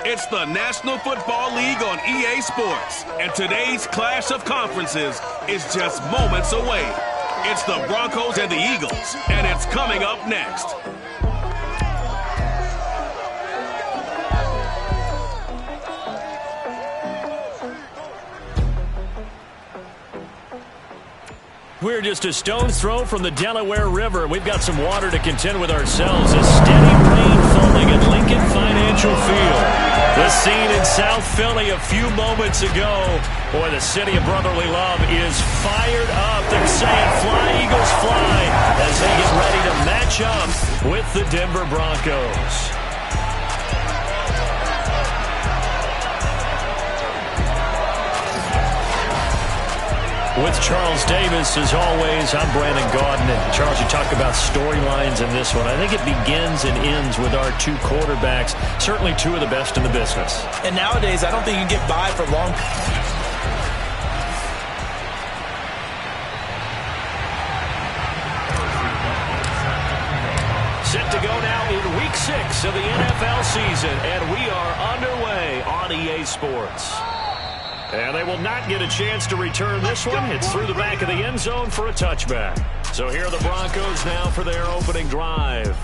It's the National Football League on EA Sports, and today's clash of conferences is just moments away. It's the Broncos and the Eagles, and it's coming up next. We're just a stone's throw from the Delaware River. We've got some water to contend with ourselves. A steady rain falling at Lincoln Financial Field. The scene in South Philly a few moments ago. Boy, the city of brotherly love is fired up. They're saying fly, Eagles, fly, as they get ready to match up with the Denver Broncos. With Charles Davis, as always, I'm Brandon Gaudin. And Charles, you talk about storylines in this one. I think it begins and ends with our two quarterbacks, certainly two of the best in the business. And nowadays, I don't think you can get by for long. Set to go now in Week 6 of the NFL season, and we are underway on EA Sports. And they will not get a chance to return this one. It's through the back of the end zone for a touchback. So here are the Broncos now for their opening drive.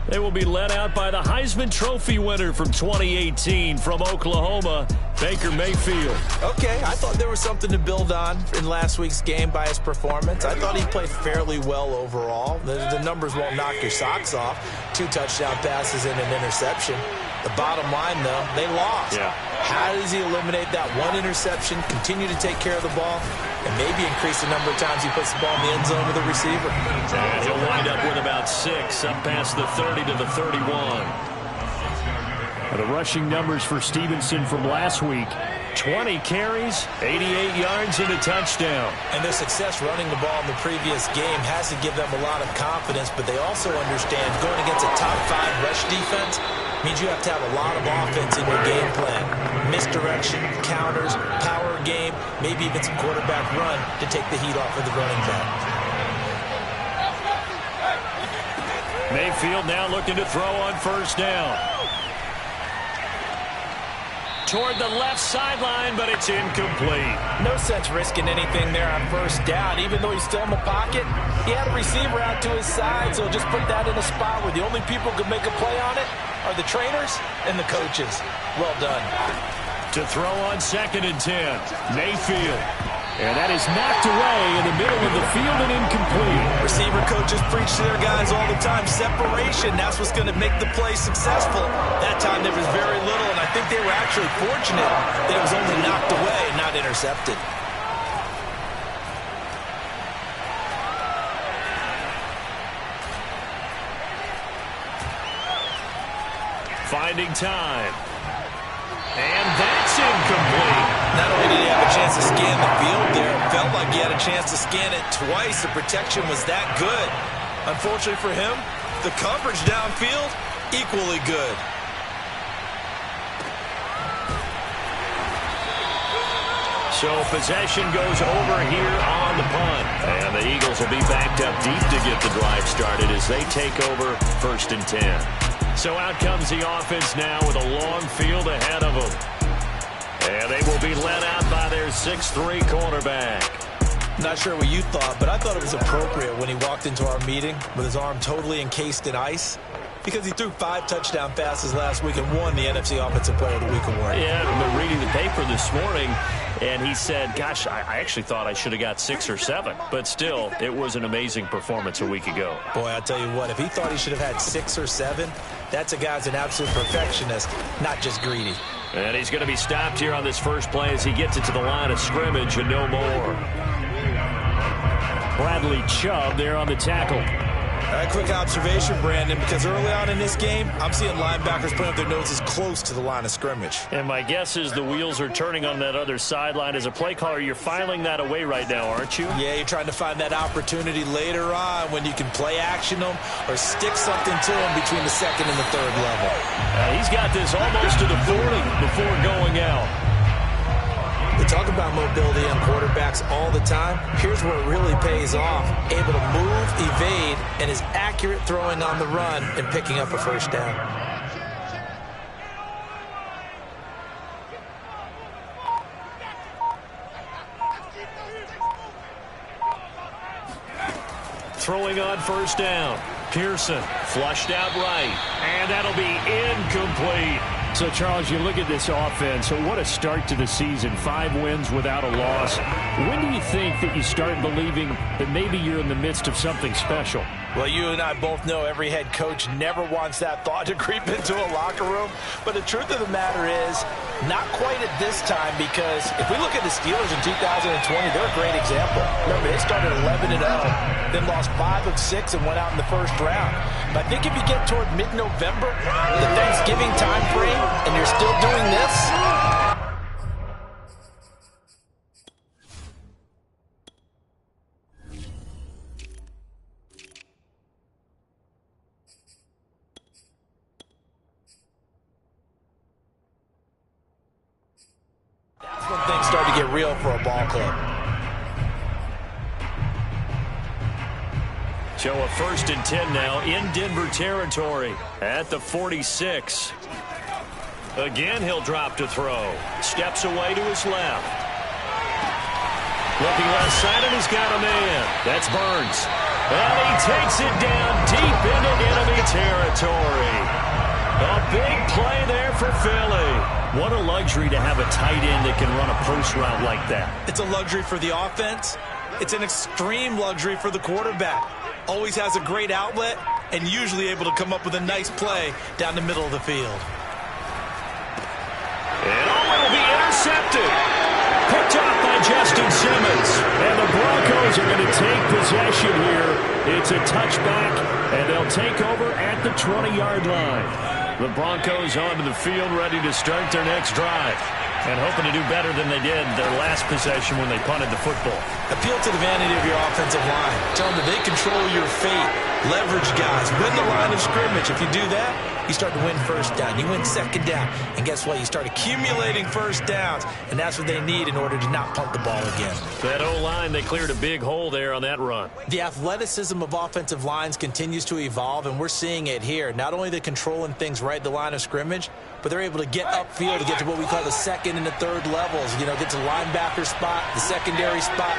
They will be led out by the Heisman Trophy winner from 2018 from Oklahoma, Baker Mayfield. Okay, I thought there was something to build on in last week's game by his performance. I thought he played fairly well overall. The numbers won't knock your socks off. 2 touchdown passes and an interception. The bottom line, though, they lost. Yeah. How does he eliminate that one interception, continue to take care of the ball, and maybe increase the number of times he puts the ball in the end zone with a receiver? And he'll wind up with about 6, up past the 30 to the 31. The rushing numbers for Stevenson from last week: 20 carries, 88 yards, and a touchdown. And their success running the ball in the previous game has to give them a lot of confidence, but they also understand going against a top 5 rush defense means you have to have a lot of offense in your game plan. Misdirection, counters, power game, maybe even some quarterback run to take the heat off of the running back. Mayfield now looking to throw on first down. Toward the left sideline, but it's incomplete. No sense risking anything there on first down, even though he's still in the pocket. He had a receiver out to his side, so just put that in a spot where the only people who can make a play on it are the trainers and the coaches. Well done. To throw on 2nd and 10, Mayfield. And that is knocked away in the middle of the field and incomplete. Receiver coaches preach to their guys all the time. Separation, that's what's going to make the play successful. That time there was very little, and I think they were actually fortunate that it was only knocked away, not intercepted. Finding time. And that's incomplete. Not only did he have a chance to scan the field there, it felt like he had a chance to scan it twice. The protection was that good. Unfortunately for him, the coverage downfield, equally good. So possession goes over here on the punt. And the Eagles will be backed up deep to get the drive started as they take over 1st and 10. So out comes the offense now with a long field ahead of them. And they will be led out by their 6'3" quarterback. Not sure what you thought, but I thought it was appropriate when he walked into our meeting with his arm totally encased in ice, because he threw 5 touchdown passes last week and won the NFC Offensive Player of the Week award. Yeah, I've been reading the paper this morning, and he said, gosh, I actually thought I should have got 6 or 7. But still, it was an amazing performance a week ago. Boy, I tell you what, if he thought he should have had 6 or 7, that's a guy's an absolute perfectionist, not just greedy. And he's going to be stopped here on this first play as he gets it to the line of scrimmage and no more. Bradley Chubb there on the tackle. A quick observation, Brandon, because early on in this game, I'm seeing linebackers putting up their noses close to the line of scrimmage. And my guess is the wheels are turning on that other sideline. As a play caller, you're filing that away right now, aren't you? Yeah, you're trying to find that opportunity later on when you can play action them or stick something to them between the 2nd and the 3rd level. He's got this almost to the 40 before going out. We talk about mobility on quarterbacks all the time. Here's where it really pays off. Able to move, evade, and is accurate throwing on the run and picking up a first down. throwing on first down. Pearson flushed out right, and that'll be incomplete. So, Charles, you look at this offense, so what a start to the season. 5 wins without a loss. When do you think that you start believing that maybe you're in the midst of something special? Well, you and I both know every head coach never wants that thought to creep into a locker room. But the truth of the matter is, not quite at this time, because if we look at the Steelers in 2020, they're a great example. Remember, they started 11-0, then lost 5 of 6 and went out in the first round. But I think if you get toward mid-November, the Thanksgiving time frame, and you're still doing this, that's when things start to get real for a ball club. So a 1st and 10 now in Denver territory at the 46. Again, he'll drop to throw. Steps away to his left. Looking left side, and he's got a man. That's Burns. And he takes it down deep into enemy territory. A big play there for Philly. What a luxury to have a tight end that can run a post route like that. It's a luxury for the offense. It's an extreme luxury for the quarterback. Always has a great outlet and usually able to come up with a nice play down the middle of the field. And it'll be intercepted. Picked off by Justin Simmons. And the Broncos are going to take possession here. It's a touchback, and they'll take over at the 20-yard line. The Broncos onto the field, ready to start their next drive. And hoping to do better than they did their last possession when they punted the football. Appeal to the vanity of your offensive line. Tell them that they control your fate. Leverage guys. Win the line of scrimmage. If you do that, you start to win first down. You win second down. And guess what? You start accumulating first downs. And that's what they need in order to not punt the ball again. That O-line, they cleared a big hole there on that run. The athleticism of offensive lines continues to evolve, and we're seeing it here. Not only they're controlling things right at the line of scrimmage, but they're able to get upfield to get to what we call the second and the third levels. You know, get to the linebacker spot, the secondary spot,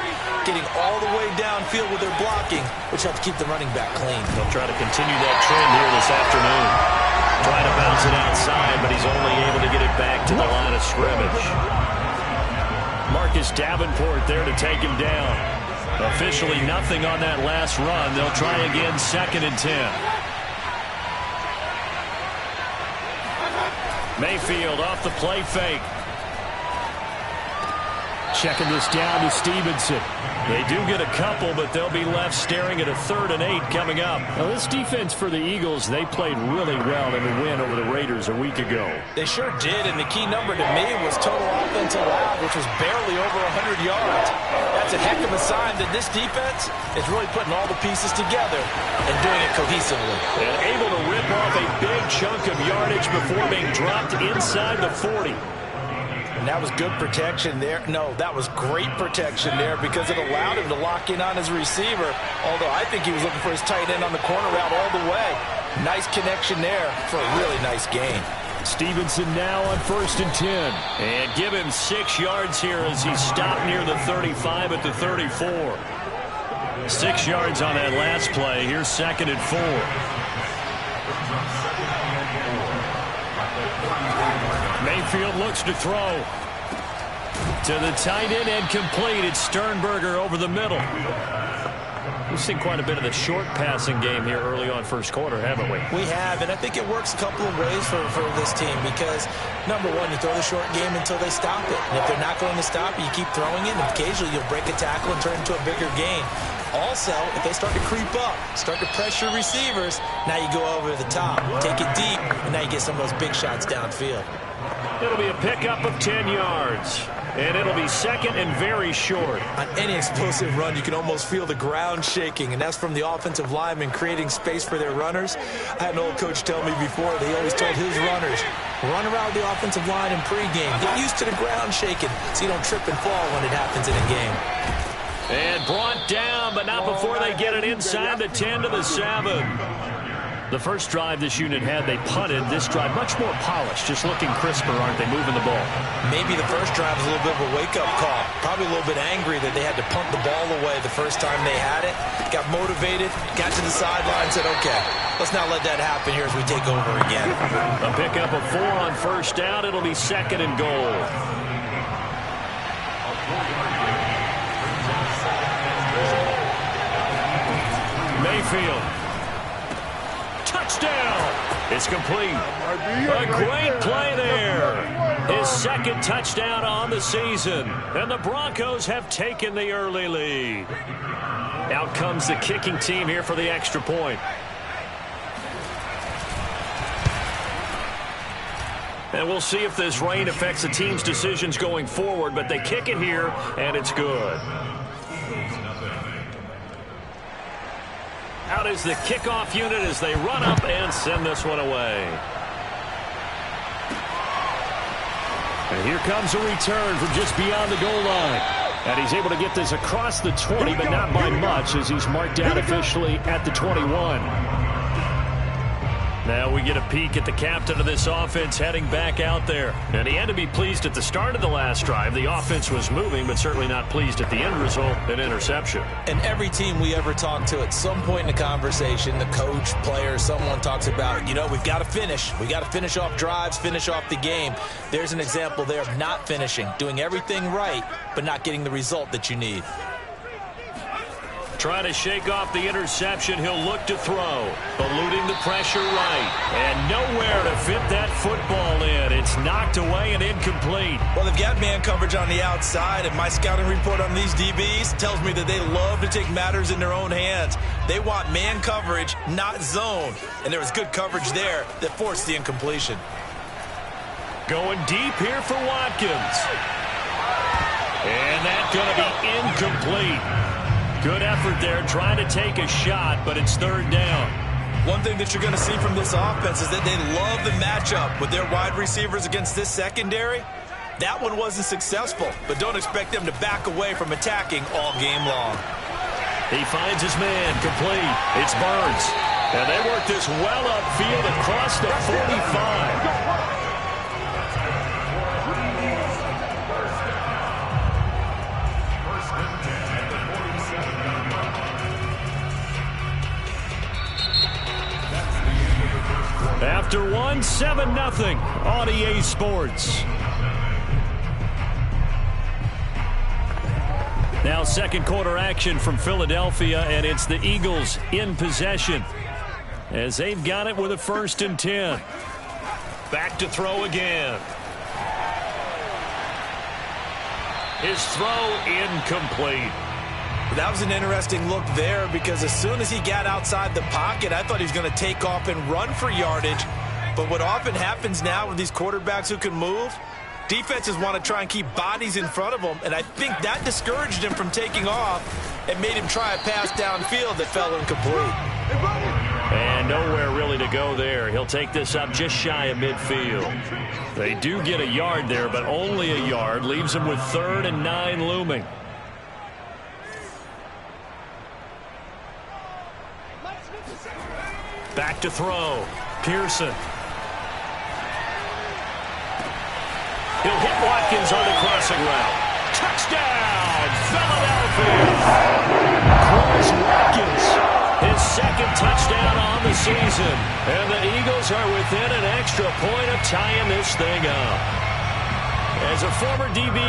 getting all the way downfield with their blocking, which helps keep the running back clean. They'll try to continue that trend here this afternoon. Trying to bounce it outside, but he's only able to get it back to the line of scrimmage. Marcus Davenport there to take him down. Officially nothing on that last run. They'll try again, 2nd and 10. Mayfield off the play fake. Checking this down to Stevenson. They do get a couple, but they'll be left staring at a 3rd and 8 coming up. Now, this defense for the Eagles, they played really well in the win over the Raiders a week ago. They sure did, and the key number to me was total offense allowed, which was barely over 100 yards. That's a heck of a sign that this defense is really putting all the pieces together and doing it cohesively. And able to rip off a big chunk of yardage before being dropped inside the 40. And that was good protection there. No, that was great protection there because it allowed him to lock in on his receiver, although I think he was looking for his tight end on the corner route all the way. Nice connection there for a really nice gain. Stevenson now on 1st and 10. And give him 6 yards here as he stopped near the 35 at the 34. 6 yards on that last play. Here's 2nd and 4. Mayfield looks to throw. To the tight end and complete. It's Sternberger over the middle. We've seen quite a bit of the short passing game here early on first quarter, haven't we? We have, and I think it works a couple of ways for this team because, number one, you throw the short game until they stop it. And if they're not going to stop it, you keep throwing it, and occasionally you'll break a tackle and turn it into a bigger gain. Also, if they start to creep up, start to pressure receivers, now you go over the top, take it deep, and now you get some of those big shots downfield. It'll be a pickup of 10 yards. And it'll be 2nd and very short. On any explosive run, you can almost feel the ground shaking, and that's from the offensive linemen creating space for their runners. I had an old coach tell me before, they always told his runners, run around the offensive line in pregame. Get used to the ground shaking so you don't trip and fall when it happens in a game. And brought down, but not before they get it inside the 10 to the 7. The first drive this unit had, they punted. This drive, much more polished, just looking crisper, aren't they, moving the ball? Maybe the first drive was a little bit of a wake-up call. Probably a little bit angry that they had to punt the ball away the first time they had it. Got motivated, got to the sideline, said, okay, let's not let that happen here as we take over again. A pickup of 4 on first down. It'll be 2nd and goal. Mayfield. Touchdown. It's complete. A great play there. His 2nd touchdown on the season. And the Broncos have taken the early lead. Out comes the kicking team here for the extra point. And we'll see if this rain affects the team's decisions going forward, but they kick it here, and it's good. Out is the kickoff unit as they run up and send this one away. And here comes a return from just beyond the goal line. And he's able to get this across the 20, but not by much as he's marked down officially at the 21. Now we get a peek at the captain of this offense heading back out there. And he had to be pleased at the start of the last drive. The offense was moving, but certainly not pleased at the end result, an interception. And every team we ever talk to at some point in the conversation, the coach, player, someone talks about, you know, we've got to finish. We've got to finish off drives, finish off the game. There's an example there of not finishing, doing everything right, but not getting the result that you need. Trying to shake off the interception. He'll look to throw. Eluding the pressure right. And nowhere to fit that football in. It's knocked away and incomplete. Well, they've got man coverage on the outside, and my scouting report on these DBs tells me that they love to take matters in their own hands. They want man coverage, not zone. And there was good coverage there that forced the incompletion. Going deep here for Watkins. And that's going to be incomplete. Good effort there, trying to take a shot, but it's 3rd down. One thing that you're going to see from this offense is that they love the matchup with their wide receivers against this secondary. That one wasn't successful, but don't expect them to back away from attacking all game long. He finds his man, complete. It's Burns. And they work this well upfield across the 45. After 7-0 on EA Sports. Now 2nd quarter action from Philadelphia, and it's the Eagles in possession as they've got it with a 1st and 10. Back to throw again. His throw incomplete. That was an interesting look there because as soon as he got outside the pocket, I thought he was going to take off and run for yardage. But what often happens now with these quarterbacks who can move, defenses want to try and keep bodies in front of them, and I think that discouraged him from taking off and made him try a pass downfield that fell incomplete. And nowhere really to go there. He'll take this up just shy of midfield. They do get a yard there, but only a yard. Leaves them with 3rd and 9 looming. Back to throw. Pearson. He'll hit Watkins on the crossing route. Touchdown, Philadelphia. Chris Watkins, his 2nd touchdown on the season. And the Eagles are within an extra point of tying this thing up. As a former DB,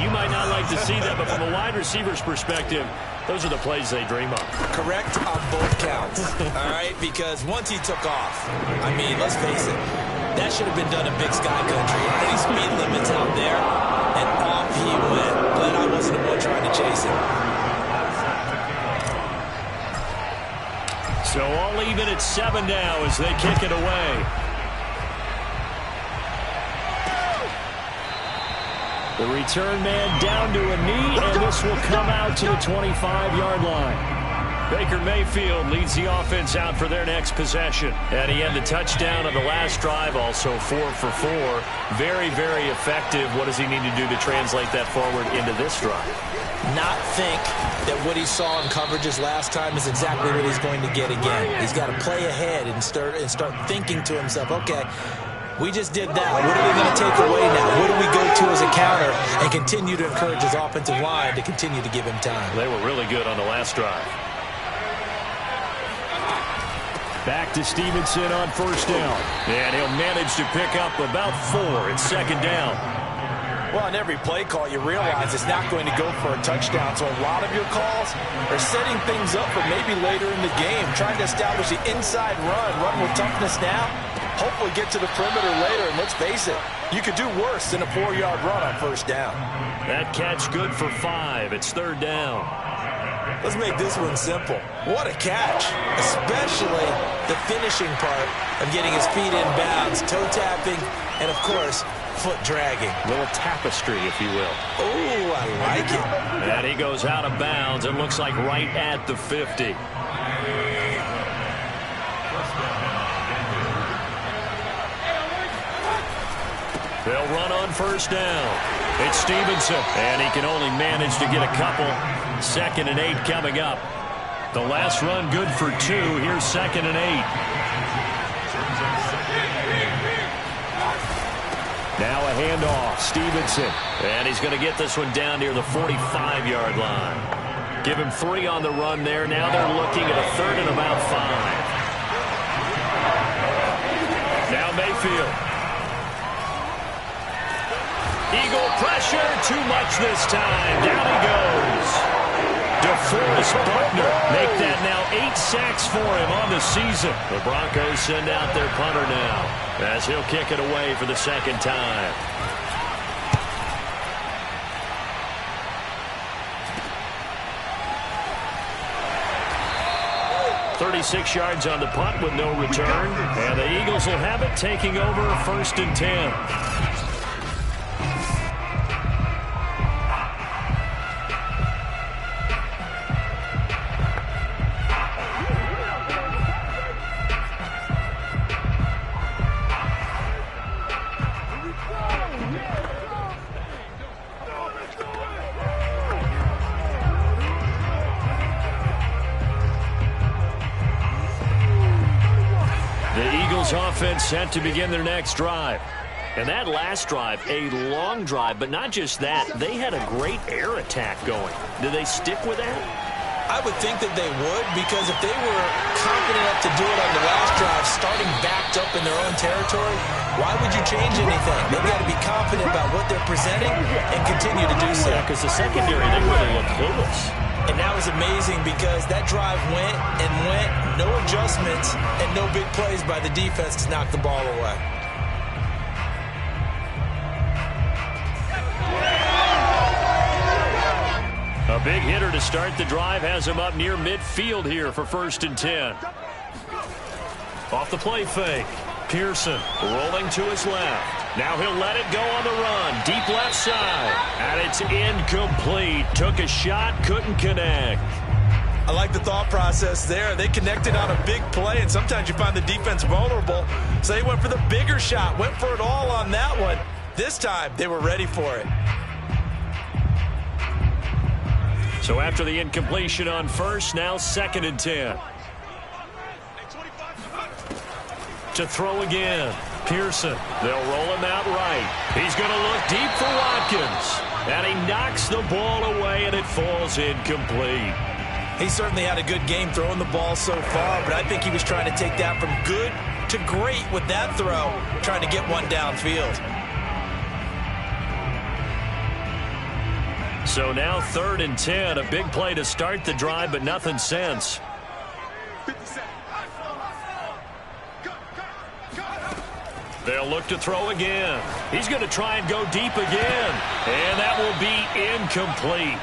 you might not like to see that, but from a wide receiver's perspective, those are the plays they dream of. Correct on both counts, all right? Because once he took off, I mean, let's face it, that should have been done in Big Sky Country. Any speed limits out there, and off he went. Glad I wasn't the one trying to chase him. So all even at 7 now as they kick it away. The return man down to a knee, and this will come out to the 25-yard line. Baker Mayfield leads the offense out for their next possession. And he had the touchdown on the last drive, also 4 for 4. Very, very effective. What does he need to do to translate that forward into this drive? Not think that what he saw in coverages last time is exactly what he's going to get again. He's got to play ahead and start thinking to himself, okay, we just did that. What are we going to take away now? What do we go to as a counter? And continue to encourage his offensive line to continue to give him time. They were really good on the last drive. Back to Stevenson on first down. And he'll manage to pick up about 4. It's second down. Well, on every play call, you realize it's not going to go for a touchdown. So a lot of your calls are setting things up for maybe later in the game, trying to establish the inside run with toughness now. Hopefully get to the perimeter later, and let's face it, you could do worse than a 4-yard run on first down. That catch good for 5. It's third down. Let's make this one simple. What a catch, especially the finishing part of getting his feet in bounds, toe tapping, and of course, foot dragging. A little tapestry, if you will. Oh, I like it. And he goes out of bounds and looks like right at the 50. They'll run on first down. It's Stevenson, and he can only manage to get a couple. 2nd and 8 coming up. The last run good for 2. Here's 2nd and 8. Now a handoff. Stevenson. And he's going to get this one down near the 45-yard line. Give him 3 on the run there. Now they're looking at a 3rd and about 5. Now Mayfield. Eagle pressure. Too much this time. Down he goes. DeForest Buckner make that now 8 sacks for him on the season. The Broncos send out their punter now as he'll kick it away for the second time. "36 yards on the punt with no return. And the Eagles will have it, taking over 1st and 10. Offense set to begin their next drive. And that last drive, a long drive, but not just that. They had a great air attack going. Do they stick with that? I would think that they would, because if they were confident enough to do it on the last drive, starting backed up in their own territory, why would you change anything? They've got to be confident about what they're presenting and continue to do so. Yeah, because the secondary, they really look clueless. And that was amazing because that drive went and went, no adjustments, and no big plays by the defense to knock the ball away. A big hitter to start the drive has him up near midfield here for 1st and 10. Off the play fake. Pearson rolling to his left. Now he'll let it go on the run. Deep left side. And it's incomplete. Took a shot, couldn't connect. I like the thought process there. They connected on a big play, and sometimes you find the defense vulnerable. So they went for the bigger shot, went for it all on that one. This time, they were ready for it. So after the incompletion on first, now 2nd and 10. To throw again. Pearson. They'll roll him out right. He's going to look deep for Watkins. And he knocks the ball away, and it falls incomplete. He certainly had a good game throwing the ball so far, but I think he was trying to take that from good to great with that throw, trying to get one downfield. So now 3rd and 10. A big play to start the drive, but nothing since. They'll look to throw again. He's going to try and go deep again. And that will be incomplete.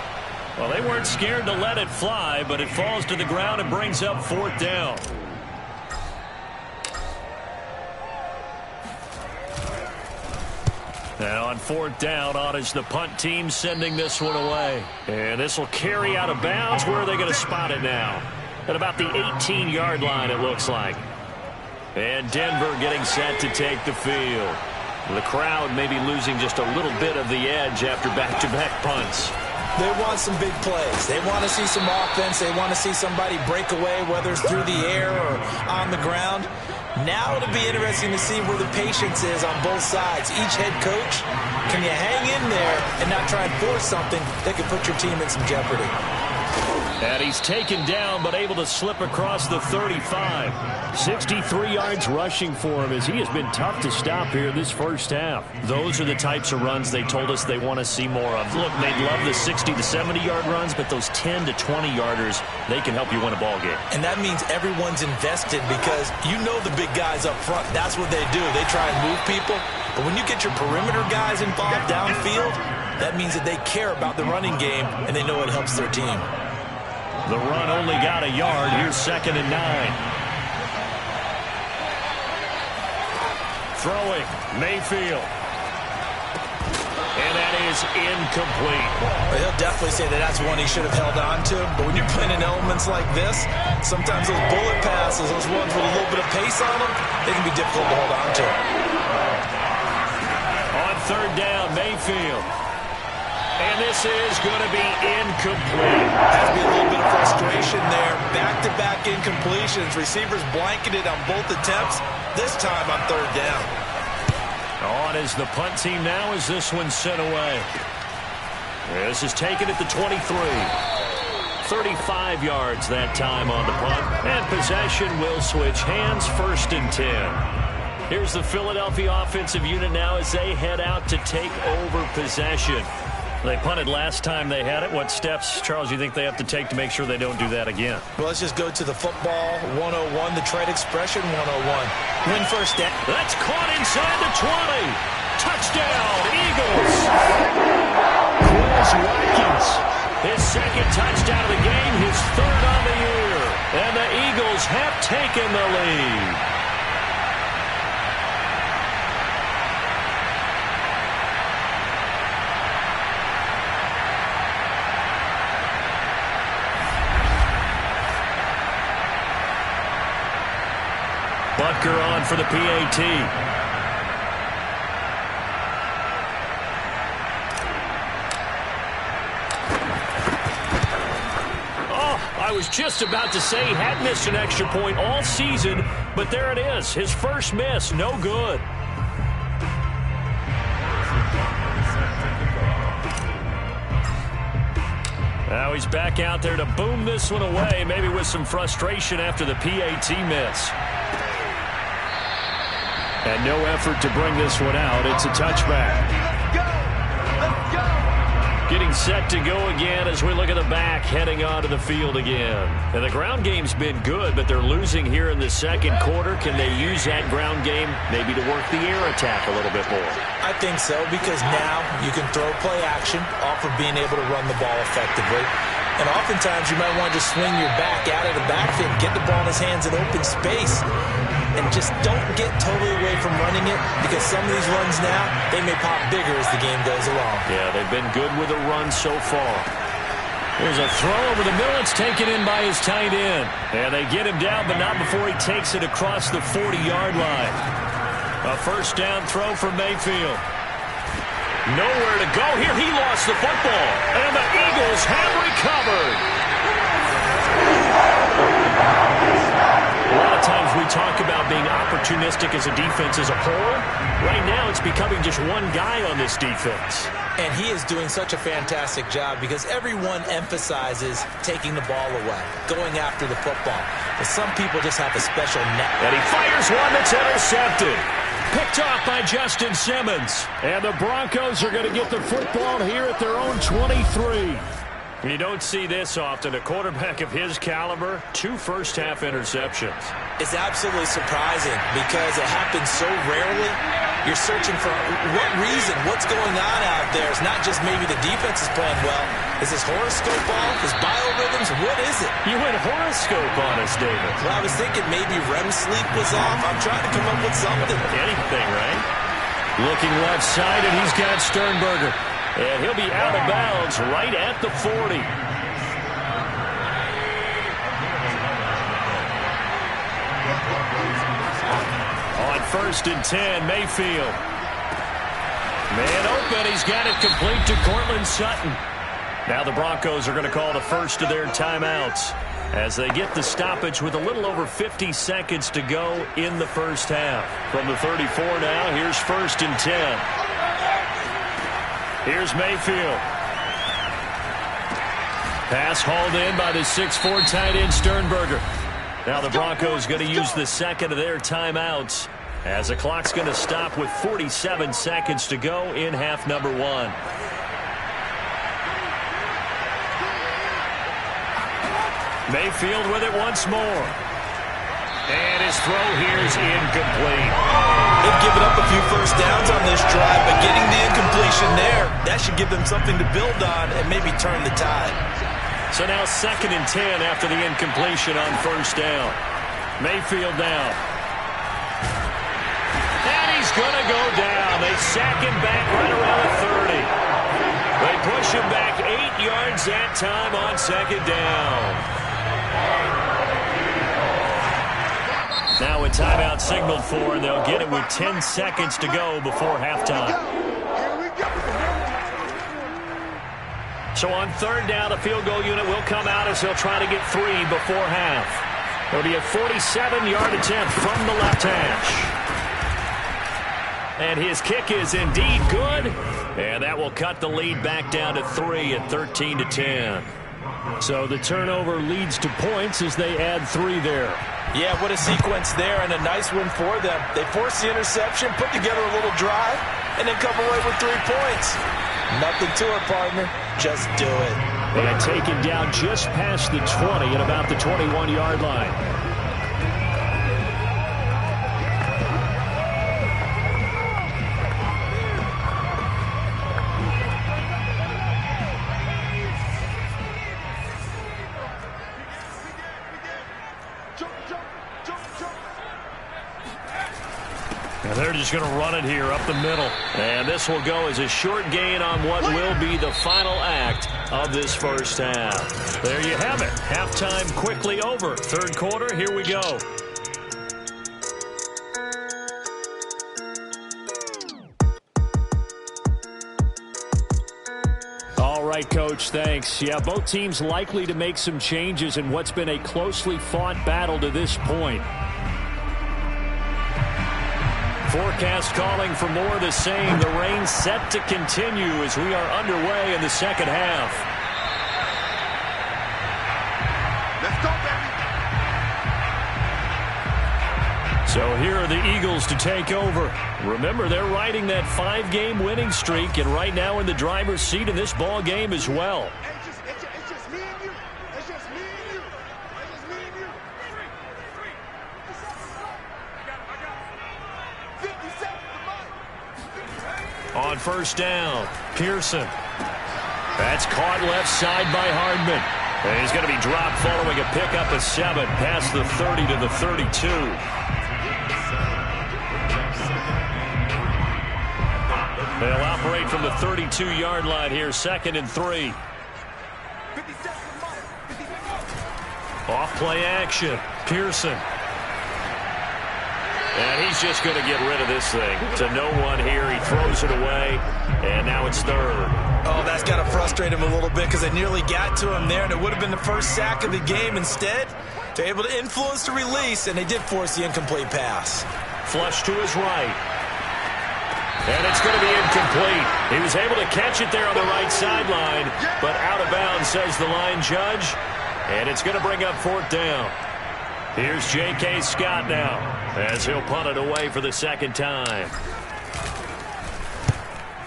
Well, they weren't scared to let it fly, but it falls to the ground and brings up 4th down. Now on 4th down, on is the punt team sending this one away. And this will carry out of bounds. Where are they going to spot it now? At about the 18-yard line, it looks like. And Denver getting set to take the field. The crowd maybe losing just a little bit of the edge after back-to-back punts. They want some big plays. They want to see some offense. They want to see somebody break away, whether it's through the air or on the ground. Now it'll be interesting to see where the patience is on both sides. Each head coach, can you hang in there and not try and force something that could put your team in some jeopardy? And he's taken down but able to slip across the 35. 63 yards rushing for him as he has been tough to stop here this first half. Those are the types of runs they told us they want to see more of. Look, they love the 60 to 70-yard runs, but those 10 to 20-yarders, they can help you win a ball game. And that means everyone's invested because you know the big guys up front. That's what they do. They try and move people. But when you get your perimeter guys involved downfield, that means that they care about the running game and they know it helps their team. The run only got a yard. Here's 2nd and 9. Throwing, Mayfield. And that is incomplete. Well, he'll definitely say that that's one he should have held on to. But when you're playing in elements like this, sometimes those bullet passes, those ones with a little bit of pace on them, they can be difficult to hold on to. On 3rd down, Mayfield. And this is going to be incomplete. Has to be a little bit of frustration there. Back-to-back incompletions. Receivers blanketed on both attempts. This time on 3rd down. On is the punt team now as this one's sent away. This is taken at the 23. 35 yards that time on the punt. And possession will switch hands, 1st and 10. Here's the Philadelphia offensive unit now as they head out to take over possession. They punted last time they had it. What steps, Charles, you think they have to take to make sure they don't do that again? Well, let's just go to the football 101, the trade expression 101. Win first down. That's caught inside the 20. Touchdown, Eagles. Chris Watkins. His 2nd touchdown of the game, his 3rd on the year. And the Eagles have taken the lead. Butker on for the PAT. Oh, I was just about to say he had missed an extra point all season, but there it is. His first miss, no good. Now he's back out there to boom this one away, maybe with some frustration after the PAT miss. And no effort to bring this one out. It's a touchback. Let's go. Getting set to go again as we look at the back, heading onto the field again. And the ground game's been good, but they're losing here in the 2nd quarter. Can they use that ground game maybe to work the air attack a little bit more? I think so, because now you can throw play action off of being able to run the ball effectively. And oftentimes you might want to just swing your back out of the backfield, get the ball in his hands in open space, and just don't get totally away from running it, because some of these runs now, they may pop bigger as the game goes along. Yeah, they've been good with a run so far. There's a throw over the middle. It's taken in by his tight end. And they get him down, but not before he takes it across the 40-yard line. A 1st down throw for Mayfield. Nowhere to go here. He lost the football. And the Eagles have recovered. A lot of times we talk about being opportunistic as a defense as a whole. Right now it's becoming just one guy on this defense. And he is doing such a fantastic job because everyone emphasizes taking the ball away, going after the football. But some people just have a special net. And he fires one that's intercepted. Picked off by Justin Simmons. And the Broncos are going to get the football here at their own 23. You don't see this often. A quarterback of his caliber, 2 first-half interceptions. It's absolutely surprising because it happens so rarely. You're searching for what reason, what's going on out there. It's not just maybe the defense is playing well. Is his horoscope off? His biorhythms? What is it? You went horoscope on us, David. Well, I was thinking maybe REM sleep was off. I'm trying to come up with something. Anything, right? Looking left side, and he's got Sternberger. And he'll be out of bounds right at the 40. 1st and 10, Mayfield. Man open, he's got it complete to Courtland Sutton. Now the Broncos are going to call the first of their timeouts as they get the stoppage with a little over 50 seconds to go in the first half. From the 34 now, here's 1st and 10. Here's Mayfield. Pass hauled in by the 6'4" tight end Sternberger. Now the Broncos going to use the second of their timeouts as the clock's going to stop with 47 seconds to go in half number 1. Mayfield with it once more. And his throw here is incomplete. They've given up a few first downs on this drive, but getting the incompletion there, that should give them something to build on and maybe turn the tide. So now 2nd and 10 after the incompletion on 1st down. Mayfield now. And he's going to go down. They sack him back right around the 30. They push him back 8 yards that time on 2nd down. Now a timeout signaled for, and they'll get it with 10 seconds to go before halftime. So on 3rd down, the field goal unit will come out as they'll try to get 3 before half. It'll be a 47-yard attempt from the left hash. And his kick is indeed good. And that will cut the lead back down to 3 at 13-10. So the turnover leads to points as they add 3 there. Yeah, what a sequence there, and a nice one for them. They force the interception, put together a little drive, and then come away with 3 points. Nothing to it, partner. Just do it. And taken down just past the 20 at about the 21-yard line. And they're just going to run it here up the middle. And this will go as a short gain on what will be the final act of this first half. There you have it. Halftime quickly over. 3rd quarter, here we go. All right, Coach, thanks. Yeah, both teams likely to make some changes in what's been a closely fought battle to this point. Forecast calling for more of the same. The rain set to continue as we are underway in the second half. Let's go, baby. So here are the Eagles to take over. Remember, they're riding that 5-game winning streak, and right now in the driver's seat in this ball game as well. It's just me and you. It's just me and you. It's just me and you. On 1st down, Pearson. That's caught left side by Hardman. And he's going to be dropped following a pickup of 7 past the 30 to the 32. They'll operate from the 32-yard line here, 2nd and 3. Off play action, Pearson. And he's just going to get rid of this thing to no one here. He throws it away, and now it's 3rd. Oh, that's got to frustrate him a little bit because they nearly got to him there, and it would have been the first sack of the game. Instead, they're able to influence the release, and they did force the incomplete pass. Flush to his right. And it's going to be incomplete. He was able to catch it there on the right sideline, but out of bounds, says the line judge. And it's going to bring up 4th down. Here's J.K. Scott now as he'll punt it away for the 2nd time.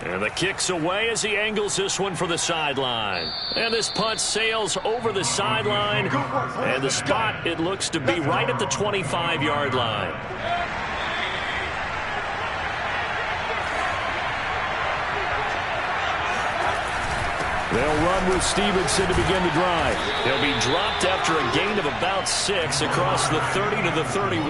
And the kick's away as he angles this one for the sideline. And this punt sails over the sideline. And the spot, it looks to be right at the 25-yard line. They'll run with Stevenson to begin the drive. He'll be dropped after a gain of about 6 across the 30 to the 31.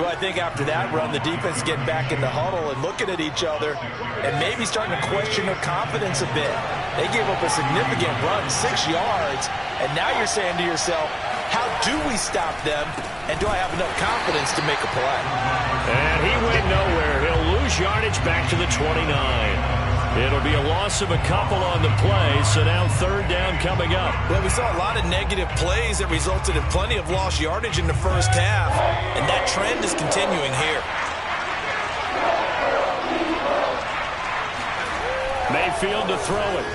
Well, I think after that run, the defense getting back in the huddle and looking at each other and maybe starting to question their confidence a bit. They gave up a significant run, 6 yards, and now you're saying to yourself, how Do we stop them? And do I have enough confidence to make a play? And he went nowhere. He'll lose yardage back to the 29. It'll be a loss of a couple on the play, so now third down coming up. Well, we saw a lot of negative plays that resulted in plenty of lost yardage in the first half, and that trend is continuing here. Mayfield to throw it.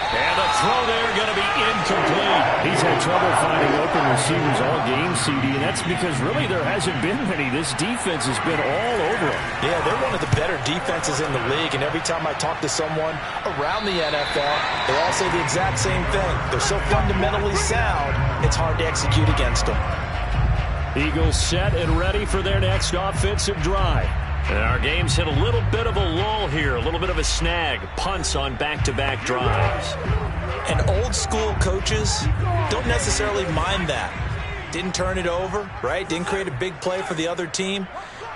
And the throw there going to be incomplete. He's had trouble finding open receivers all game, CD, and that's because really there hasn't been many. This defense has been all over them. Yeah, they're one of the better defenses in the league, and every time I talk to someone around the NFL, they all say the exact same thing. They're so fundamentally sound, it's hard to execute against them. Eagles set and ready for their next offensive drive. And our game's hit a little bit of a lull here, a little bit of a snag. Punts on back-to-back drives. And old-school coaches don't necessarily mind that. Didn't turn it over, right? Didn't create a big play for the other team.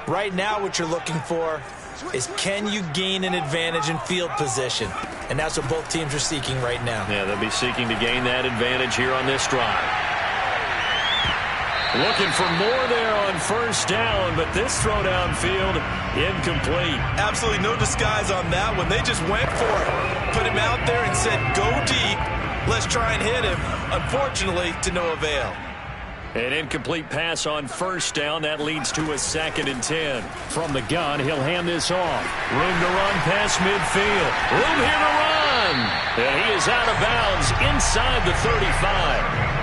Right now what you're looking for is can you gain an advantage in field position? And that's what both teams are seeking right now. Yeah, they'll be seeking to gain that advantage here on this drive. Looking for more there on first down, but this throw downfield, incomplete. Absolutely no disguise on that one. They just went for it. Put him out there and said, go deep. Let's try and hit him. Unfortunately, to no avail. An incomplete pass on first down. That leads to a 2nd and 10. From the gun, he'll hand this off. Room to run past midfield. Room here to run. And he is out of bounds inside the 35.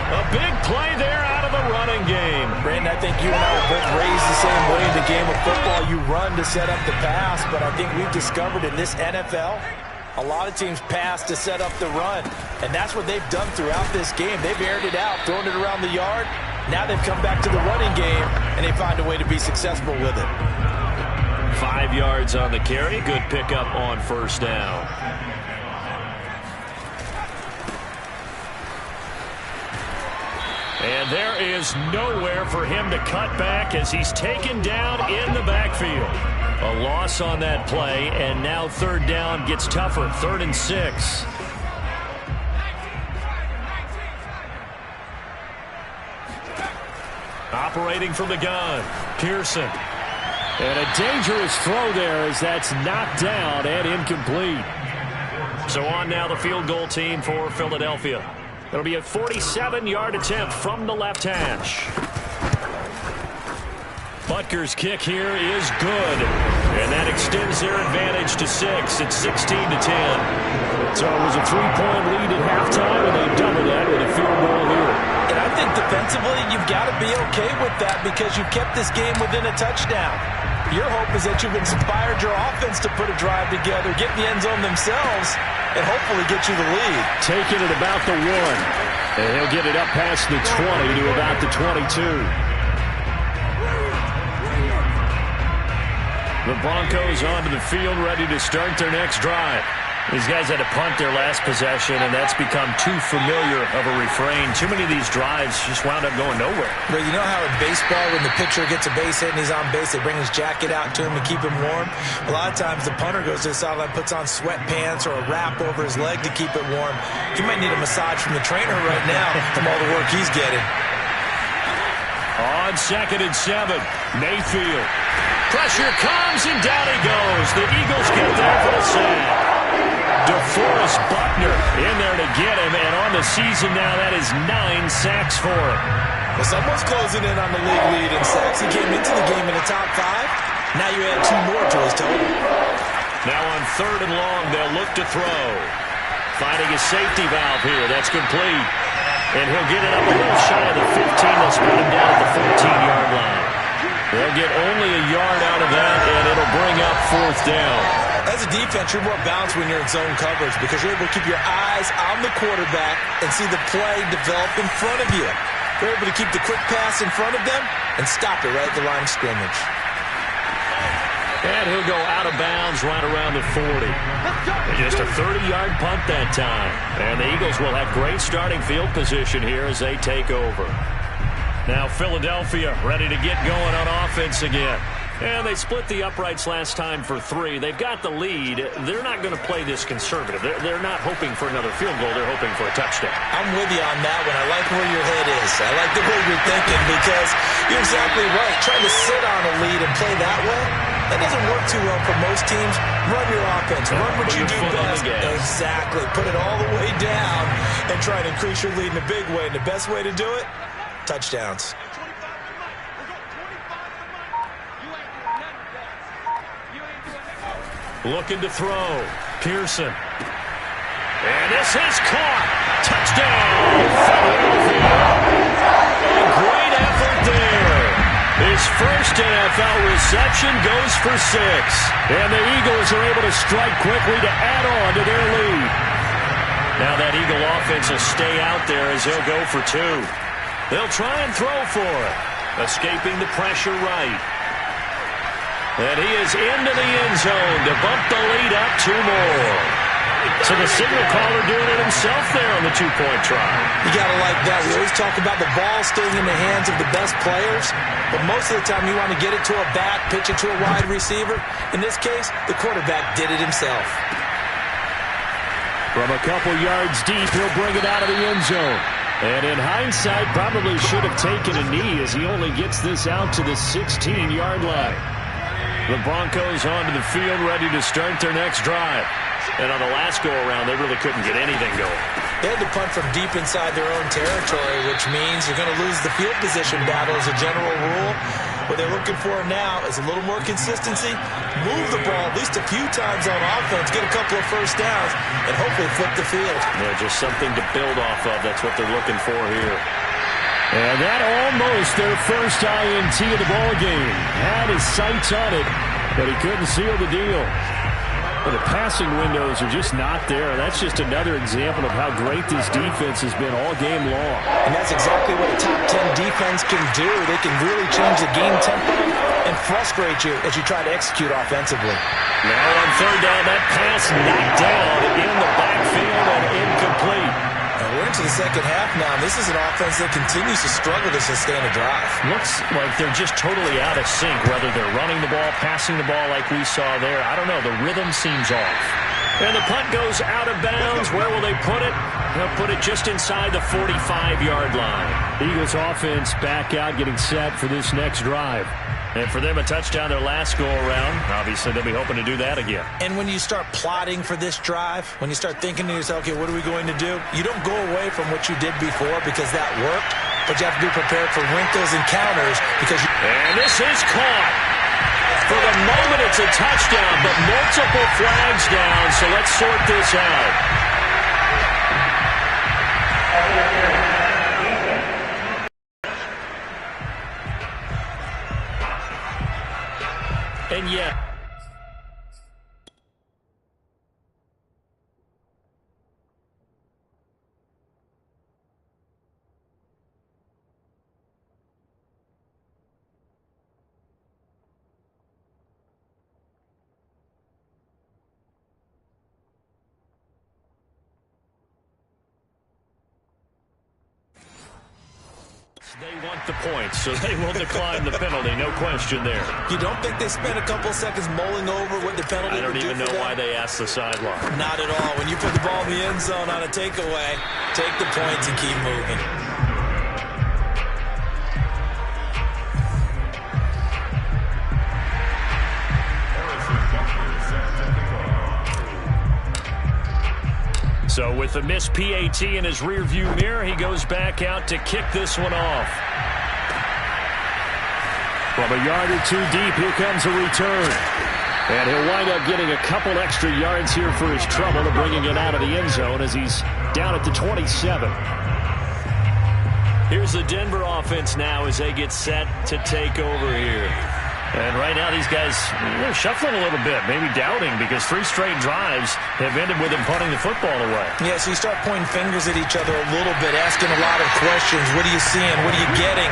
A big play there out of the running game. Brandon, I think you and I were both raised the same way in the game of football. You run to set up the pass, but I think we've discovered in this NFL, a lot of teams pass to set up the run, and that's what they've done throughout this game. They've aired it out, thrown it around the yard. Now they've come back to the running game, and they find a way to be successful with it. 5 yards on the carry. Good pickup on first down. And there is nowhere for him to cut back as he's taken down in the backfield. A loss on that play, and now third down gets tougher. 3rd and 6. Operating from the gun, Pearson. And a dangerous throw there as that's knocked down and incomplete. So on now the field goal team for Philadelphia. It'll be a 47-yard attempt from the left hash. Butker's kick here is good. And that extends their advantage to 6. It's 16-10. So it was a 3-point lead at halftime, and they double that with a field goal here. And I think defensively, you've got to be okay with that because you've kept this game within a touchdown. Your hope is that you've inspired your offense to put a drive together, get in the end zone themselves, and hopefully get you the lead. Taking it about the 1. And he'll get it up past the 20 to about the 22. The Broncos onto the field, ready to start their next drive. These guys had to punt their last possession, and that's become too familiar of a refrain. Too many of these drives just wound up going nowhere. But you know how in baseball, when the pitcher gets a base hit and he's on base, they bring his jacket out to him to keep him warm? A lot of times the punter goes to the sideline, puts on sweatpants or a wrap over his leg to keep it warm. He might need a massage from the trainer right now from all the work he's getting. On 2nd and 7, Mayfield. Pressure comes, and down he goes. The Eagles get there for the sack. DeForest Buckner in there to get him, and on the season now, that is 9 sacks for him. Well, someone's closing in on the league lead in sacks. He came into the game in the top 5. Now you add 2 more to his total. Now on 3rd and long, they'll look to throw. Finding a safety valve here. That's complete. And he'll get it up a little shy of the 15. They'll spot him down at the 14-yard line. They'll get only a yard out of that, and it'll bring up 4th down. As a defense, you're more balanced when you're in zone coverage because you're able to keep your eyes on the quarterback and see the play develop in front of you. You're able to keep the quick pass in front of them and stop it right at the line of scrimmage. And he'll go out of bounds right around the 40. Just a 30-yard punt that time. And the Eagles will have great starting field position here as they take over. Now Philadelphia ready to get going on offense again. And they split the uprights last time for 3. They've got the lead. They're not going to play this conservative. They're not hoping for another field goal. They're hoping for a touchdown. I'm with you on that one. I like where your head is. I like the way you're thinking because you're exactly right. Trying to sit on a lead and play that way, that doesn't work too well for most teams. Run your offense. Run what you do best. Exactly. Put it all the way down and try to increase your lead in a big way. And the best way to do it, touchdowns. Looking to throw. Pearson. And this is caught. Touchdown, Philadelphia. A great effort there. His first NFL reception goes for 6. And the Eagles are able to strike quickly to add on to their lead. Now that Eagle offense will stay out there as he'll go for 2. They'll try and throw for it. Escaping the pressure right. And he is into the end zone to bump the lead up 2 more. So the signal caller doing it himself there on the 2-point try. You got to like that. We always talk about the ball staying in the hands of the best players, but most of the time you want to get it to a back, pitch it to a wide receiver. In this case, the quarterback did it himself. From a couple yards deep, he'll bring it out of the end zone. And in hindsight, probably should have taken a knee as he only gets this out to the 16-yard line. The Broncos onto the field, ready to start their next drive. And on the last go-around, they really couldn't get anything going. They had to punt from deep inside their own territory, which means you're going to lose the field position battle as a general rule. What they're looking for now is a little more consistency, move the ball at least a few times on offense, get a couple of first downs, and hopefully flip the field. Yeah, just something to build off of. That's what they're looking for here. And that almost their first INT of the ball game. Had his sights on it, but he couldn't seal the deal. Well, the passing windows are just not there. That's just another example of how great this defense has been all game long. And that's exactly what a top 10 defense can do. They can really change the game tempo and frustrate you as you try to execute offensively. Now on 3rd down, that pass knocked down in the backfield and incomplete. And we're into the second half now. This is an offense that continues to struggle to sustain a drive. Looks like they're just totally out of sync, whether they're running the ball, passing the ball like we saw there. I don't know. The rhythm seems off. And the punt goes out of bounds. Where will they put it? They'll put it just inside the 45-yard line. Eagles offense back out, getting set for this next drive. And for them, a touchdown their last go-around. Obviously, they'll be hoping to do that again. And when you start plotting for this drive, when you start thinking to yourself, okay, what are we going to do? You don't go away from what you did before because that worked, but you have to be prepared for wrinkles and counters because you... And this is caught. For the moment, it's a touchdown, but multiple flags down, so let's sort this out. And yet, they want the points, so they will decline the penalty. No question there. You don't think they spent a couple seconds mulling over what the penalty would do? I don't even know why they asked the sideline. Not at all. When you put the ball in the end zone on a takeaway, take the points and keep moving. So with the missed PAT in his rearview mirror, he goes back out to kick this one off. From a yard or 2 deep, here comes a return. And he'll wind up getting a couple extra yards here for his trouble to bringing it out of the end zone as he's down at the 27. Here's the Denver offense now as they get set to take over here. And right now these guys, they're shuffling a little bit, maybe doubting, because 3 straight drives have ended with them punting the football away. Yeah, so you start pointing fingers at each other a little bit, asking a lot of questions. What are you seeing? What are you getting?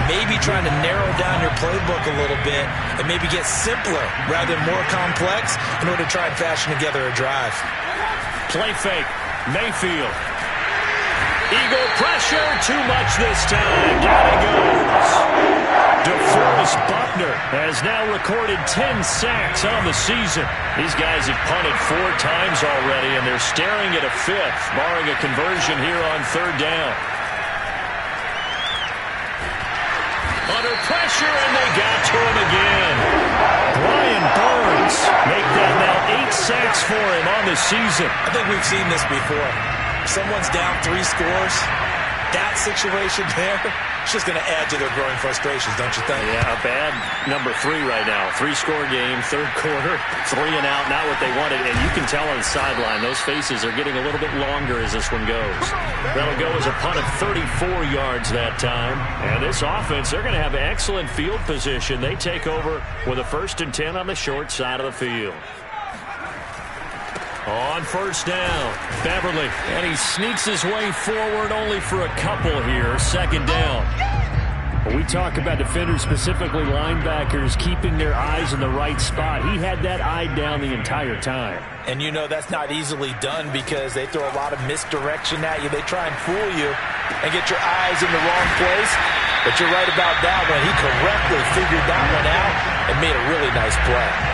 Maybe trying to narrow down your playbook a little bit and maybe get simpler rather than more complex in order to try and fashion together a drive. Play fake. Mayfield. Eagle pressure. Too much this time. Down he goes. DeForest DeMarcus Buckner has now recorded 10 sacks on the season. These guys have punted 4 times already, and they're staring at a 5th, barring a conversion here on 3rd down. Under pressure, and they got to him again. Brian Burns make that now 8 sacks for him on the season. I think we've seen this before. Someone's down 3 scores. That situation there, it's just going to add to their growing frustrations, don't you think? Yeah, a bad number 3 right now. 3-score game, 3rd quarter, 3 and out, not what they wanted. And you can tell on the sideline, those faces are getting a little bit longer as this one goes. That'll go as a punt of 34 yards that time. And this offense, they're going to have excellent field position. They take over with a 1st and 10 on the short side of the field. On 1st down, Beverly, and he sneaks his way forward only for a couple here. 2nd down. When we talk about defenders, specifically linebackers, keeping their eyes in the right spot. He had that eye down the entire time. And you know that's not easily done because they throw a lot of misdirection at you. They try and fool you and get your eyes in the wrong place. But you're right about that one. He correctly figured that one out and made a really nice play.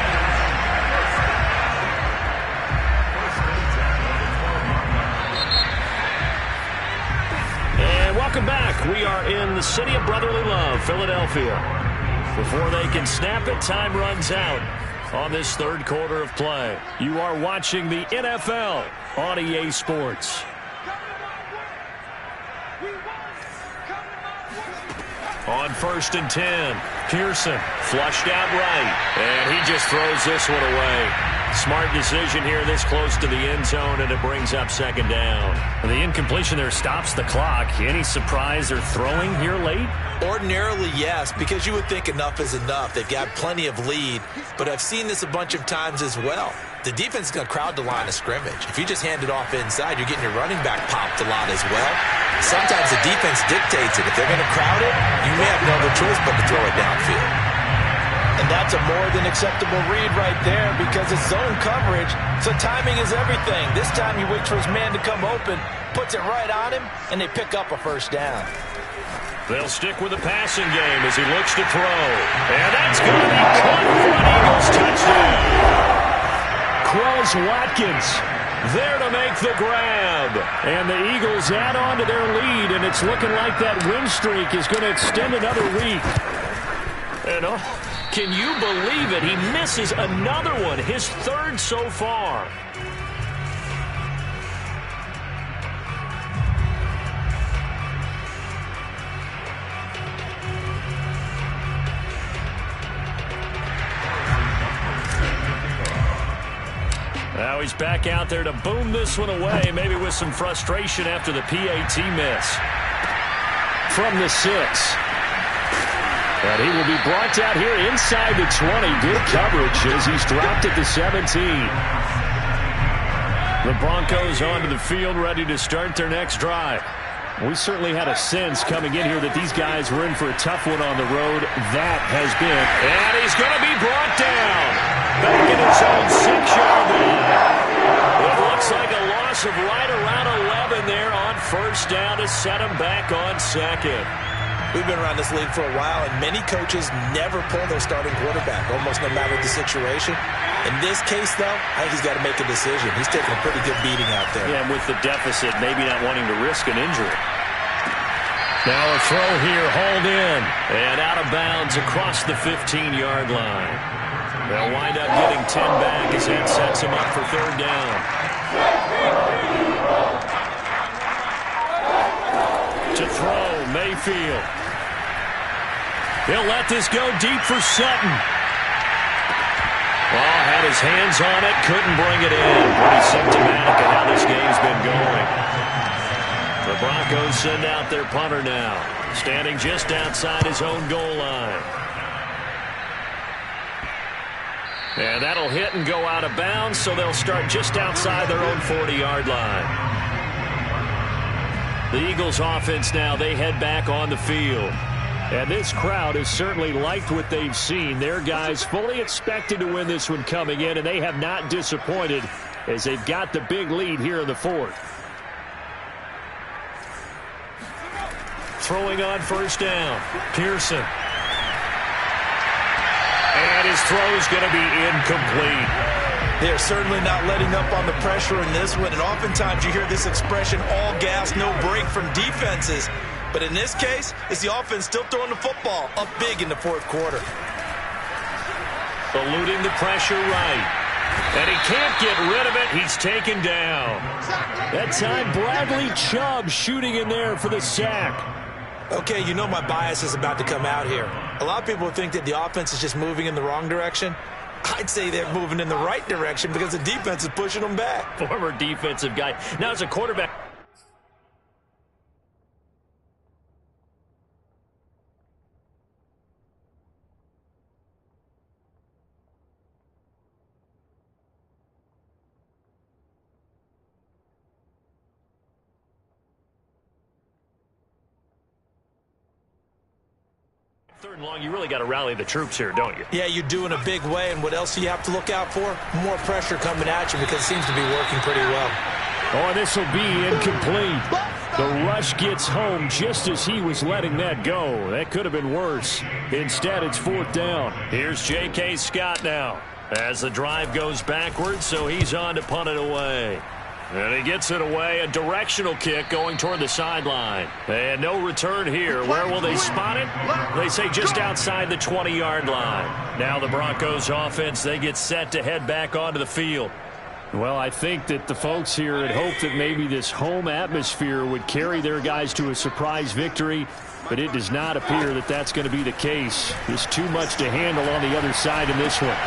Welcome back. We are in the city of brotherly love, Philadelphia. Before they can snap it, time runs out on this 3rd quarter of play. You are watching the NFL on EA Sports. On 1st and 10, Pearson flushed out right, and he just throws this one away. Smart decision here this close to the end zone, and it brings up 2nd down. And the incompletion there stops the clock. Any surprise they're throwing here late? Ordinarily, yes, because you would think enough is enough. They've got plenty of lead, but I've seen this a bunch of times as well. The defense is going to crowd the line of scrimmage. If you just hand it off inside, you're getting your running back popped a lot as well. Sometimes the defense dictates it. If they're going to crowd it, you may have no other choice but to throw it downfield. And that's a more than acceptable read right there because it's zone coverage, so timing is everything. This time he waits for his man to come open, puts it right on him, and they pick up a 1st down. They'll stick with the passing game as he looks to throw. And that's going to be caught for an Eagles touchdown. Quez Watkins there to make the grab. And the Eagles add on to their lead, and it's looking like that win streak is going to extend another week. And can you believe it? He misses another one, his 3rd so far. Now he's back out there to boom this one away, maybe with some frustration after the PAT miss. From the 6. And he will be brought down here inside the 20. Good coverage as he's dropped at the 17. The Broncos onto the field, ready to start their next drive. We certainly had a sense coming in here that these guys were in for a tough one on the road. That has been. And he's going to be brought down. Back in his own 6-yard line. It looks like a loss of right around 11 there on 1st down to set him back on 2nd. We've been around this league for a while, and many coaches never pull their starting quarterback, almost no matter the situation. In this case, though, I think he's got to make a decision. He's taking a pretty good beating out there. Yeah, and with the deficit, maybe not wanting to risk an injury. Now a throw here, hauled in, and out of bounds across the 15-yard line. They'll wind up getting 10 back as that sets him up for 3rd down. To throw, Mayfield. He'll let this go deep for Sutton. Well, had his hands on it, couldn't bring it in. Pretty symptomatic of how this game's been going. The Broncos send out their punter now, standing just outside his own goal line. And that'll hit and go out of bounds, so they'll start just outside their own 40-yard line. The Eagles offense now, they head back on the field. And this crowd has certainly liked what they've seen. Their guys fully expected to win this one coming in, and they have not disappointed as they've got the big lead here in the 4th. Throwing on 1st down, Pearson. his throw's going to be incomplete. They're certainly not letting up on the pressure in this one, and oftentimes you hear this expression, all gas, no break from defenses. But in this case, it's the offense still throwing the football up big in the fourth quarter. Eluding the pressure right. And he can't get rid of it. He's taken down. That time, Bradley Chubb shooting in there for the sack. Okay, you know my bias is about to come out here. A lot of people think that the offense is just moving in the wrong direction. I'd say they're moving in the right direction because the defense is pushing them back. Former defensive guy. Now as a quarterback. Third and long, you really got to rally the troops here, don't you? Yeah, you do in a big way. And what else do you have to look out for? More pressure coming at you because it seems to be working pretty well. Oh, this will be incomplete. The rush gets home just as he was letting that go. That could have been worse. Instead, it's fourth down. Here's J.K. Scott now as the drive goes backwards, so he's on to punt it away. And he gets it away, a directional kick going toward the sideline. And no return here. Where will they spot it? They say just outside the 20-yard line. Now the Broncos offense, they get set to head back onto the field. Well, I think that the folks here had hoped that maybe this home atmosphere would carry their guys to a surprise victory, but it does not appear that that's going to be the case. There's too much to handle on the other side in this one.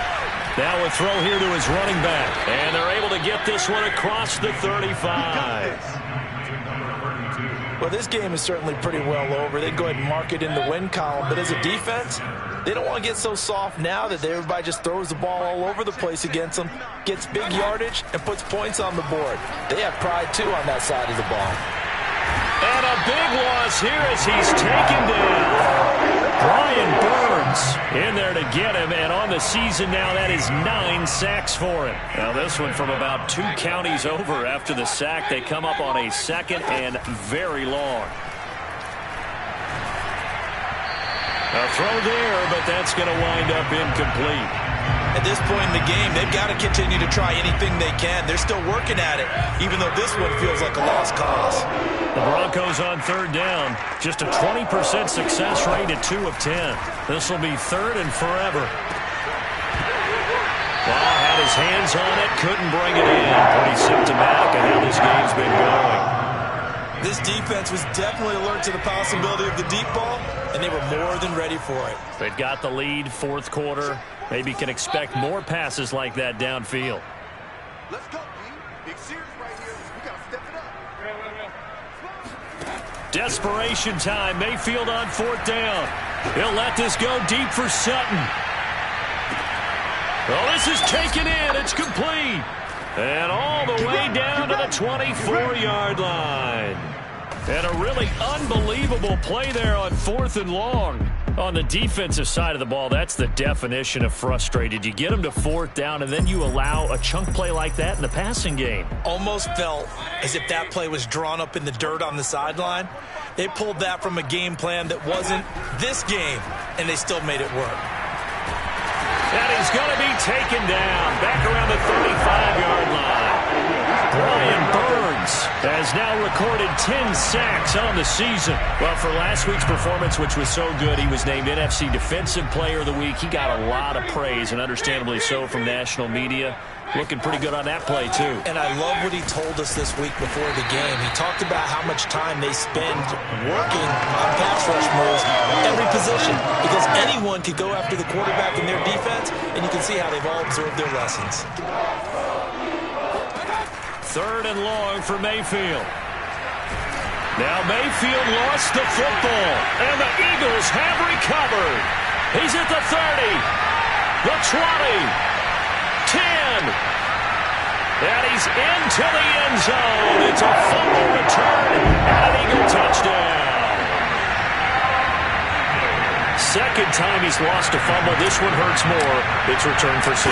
Now a throw here to his running back. And they're able to get this one across the 35. Well, this game is certainly pretty well over. They go ahead and mark it in the win column. But as a defense, they don't want to get so soft now that everybody just throws the ball all over the place against them, gets big yardage, and puts points on the board. They have pride, too, on that side of the ball. And a big loss here as he's taken down. Brian Burns in there to get him, and on the season now, that is 9 sacks for him. Now this one from about 2 counties over after the sack. They come up on a second and very long. A throw there, but that's going to wind up incomplete. At this point in the game, they've got to continue to try anything they can. They're still working at it, even though this one feels like a lost cause. The Broncos on third down. Just a 20% success rate at 2 of 10. This will be third and forever. Well, had his hands on it, couldn't bring it in. Pretty symptomatic of how this game's been going. This defense was definitely alert to the possibility of the deep ball, and they were more than ready for it. They've got the lead, fourth quarter. Maybe can expect more passes like that downfield. Let's go, B. Big series right here. We got to step it up. Desperation time. Mayfield on fourth down. He'll let this go deep for Sutton. Oh, this is taken in. It's complete. And all the way down to the 24-yard line. And a really unbelievable play there on fourth and long. On the defensive side of the ball, that's the definition of frustrated. You get them to fourth down, and then you allow a chunk play like that in the passing game. Almost felt as if that play was drawn up in the dirt on the sideline. They pulled that from a game plan that wasn't this game, and they still made it work. And he's going to be taken down back around the 35-yard line. Brian Burns has now recorded 10 sacks on the season. Well, for last week's performance, which was so good, he was named NFC Defensive Player of the Week. He got a lot of praise, and understandably so, from national media. Looking pretty good on that play, too. And I love what he told us this week before the game. He talked about how much time they spend working on pass rush moves every position, because anyone could go after the quarterback in their defense, and you can see how they've all absorbed their lessons. Third and long for Mayfield. Now Mayfield lost the football, and the Eagles have recovered. He's at the 30, the 20, 10, and he's into the end zone. It's a fumble return and an Eagle touchdown. Second time he's lost a fumble. This one hurts more. It's returned for 6.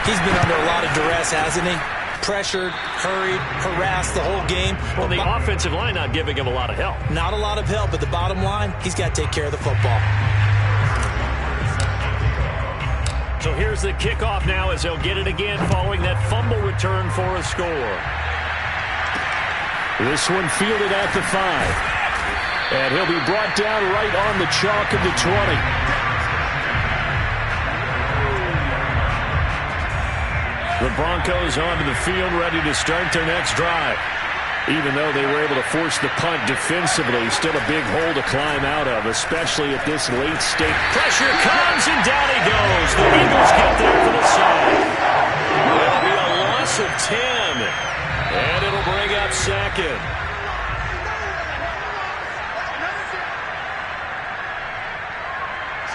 He's been under a lot of duress, hasn't he? Pressured, hurried, harassed the whole game. Well, the offensive line not giving him a lot of help. Not a lot of help, but the bottom line, he's got to take care of the football. To Here's the kickoff now as they'll get it again following that fumble return for a score. This one fielded at the 5. And he'll be brought down right on the chalk of the 20. The Broncos onto the field, ready to start their next drive. Even though they were able to force the punt defensively, still a big hole to climb out of, especially at this late stage. Pressure comes, and down he goes. The Eagles get there for the sack. It'll be a loss of 10, and it'll bring up second.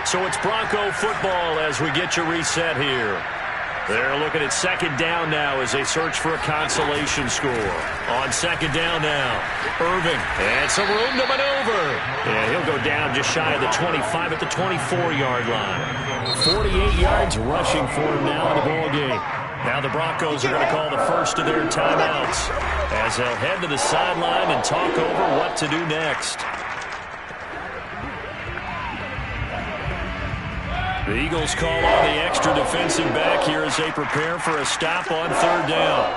So it's Bronco football as we get you reset here. They're looking at second down now as they search for a consolation score. On second down now, Irving. And some room to maneuver. And he'll go down just shy of the 25 at the 24-yard line. 48 yards rushing for him now in the ballgame. Now the Broncos are going to call the first of their timeouts as they'll head to the sideline and talk over what to do next. The Eagles call on the extra defensive back here as they prepare for a stop on third down.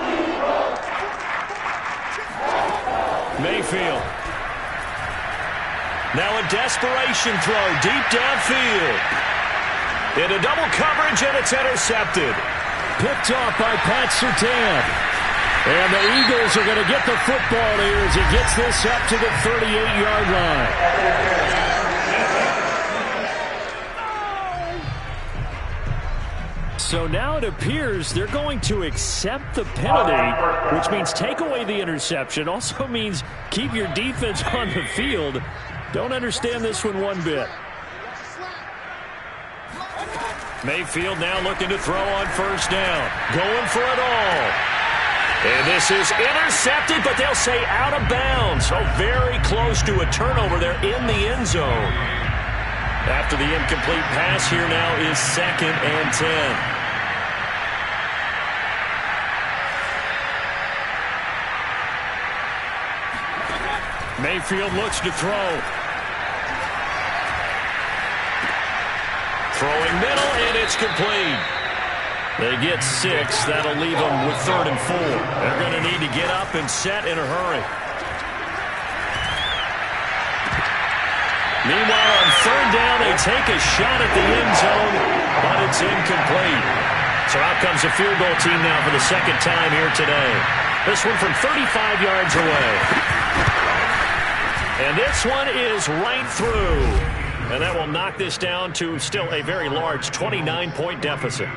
Mayfield. Now a desperation throw deep downfield. Into double coverage, and it's intercepted. Picked off by Pat Surtain. And the Eagles are going to get the football here as he gets this up to the 38-yard line. So now it appears they're going to accept the penalty, which means take away the interception. Also means keep your defense on the field. Don't understand this one bit. Mayfield now looking to throw on first down. Going for it all. And this is intercepted, but they'll say out of bounds. So very close to a turnover there in the end zone. After the incomplete pass, here now is second and 10. Mayfield looks to throw. Throwing middle, and it's complete. They get 6. That'll leave them with 3rd and 4. They're going to need to get up and set in a hurry. Meanwhile, on third down, they take a shot at the end zone, but it's incomplete. So out comes the field goal team now for the second time here today. This one from 35 yards away. And this one is right through. And that will knock this down to still a very large 29-point deficit.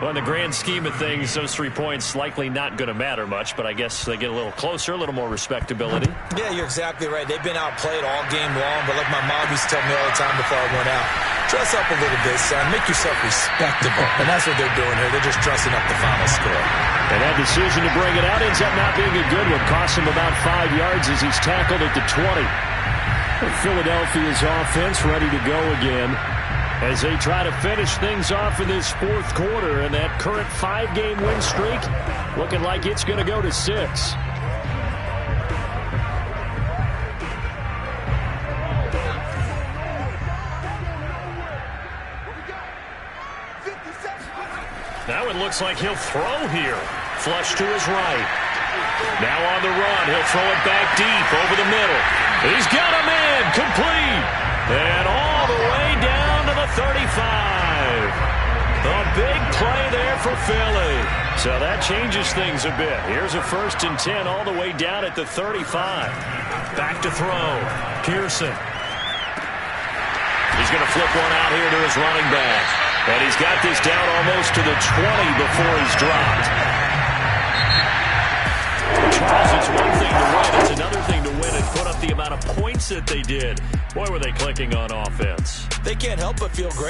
Well, in the grand scheme of things, those 3 points likely not going to matter much, but I guess they get a little closer, a little more respectability. Yeah, you're exactly right. They've been outplayed all game long, but like my mom used to tell me all the time before I went out, dress up a little bit, son. Make yourself respectable. And that's what they're doing here. They're just dressing up the final score. And that decision to bring it out ends up not being a good one. Costs him about 5 yards as he's tackled at the 20. And Philadelphia's offense ready to go again as they try to finish things off in this fourth quarter, and that current 5-game win streak looking like it's going to go to 6. Now it looks like he'll throw here. Flush to his right. Now on the run, he'll throw it back deep over the middle. He's got him in, complete, and all the way down to the 35. A big play there for Philly. So that changes things a bit. Here's a 1st and 10 all the way down at the 35. Back to throw. Pearson. He's going to flip one out here to his running back. And he's got this down almost to the 20 before he's dropped. Charles, it's one thing to win. It's another thing to win and put up the amount of points that they did. Boy, were they clicking on offense. They can't help but feel great.